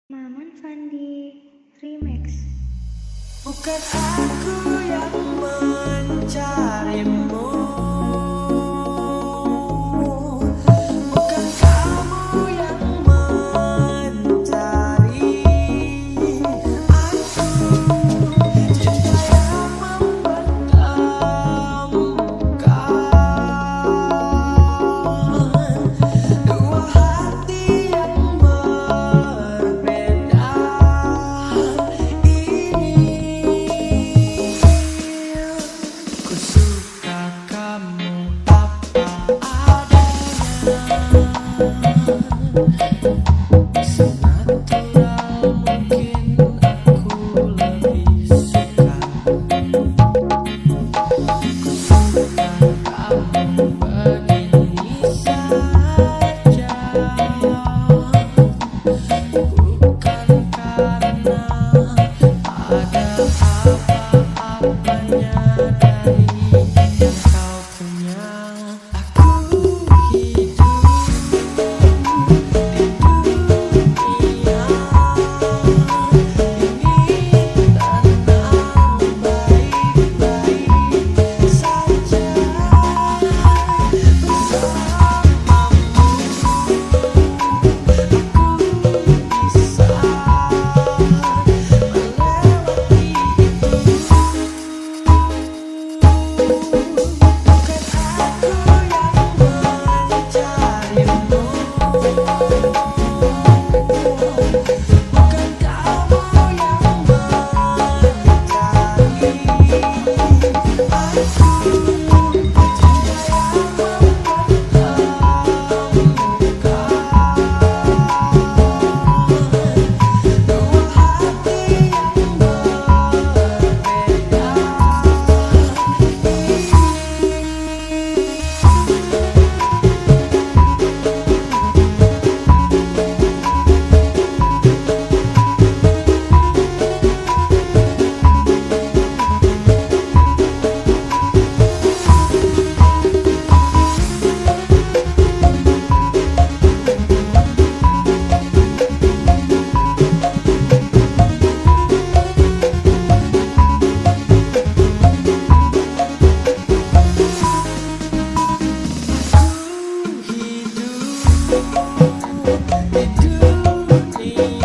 Maman Fandi Remix. Bukan aku yang mencarimu, bukan kamu yang mencari aku. Cinta yang mempertemukan dua hati yang berbeda ini. Ku suka kamu apa adanya, senatural mungkin aku lebih suka. Ku suka kamu begini saja, bukan karena ada apa-apanya dari yang kau punya. Aku hidup di dunia ini tenang baik-baik saja bersamamu. Aku bisa melewati itu. Bukan aku yang mencarimu, bukan kamu yang mencari aku. Cinta yang mempertemukan dua hati yang berbeda hidup di dunia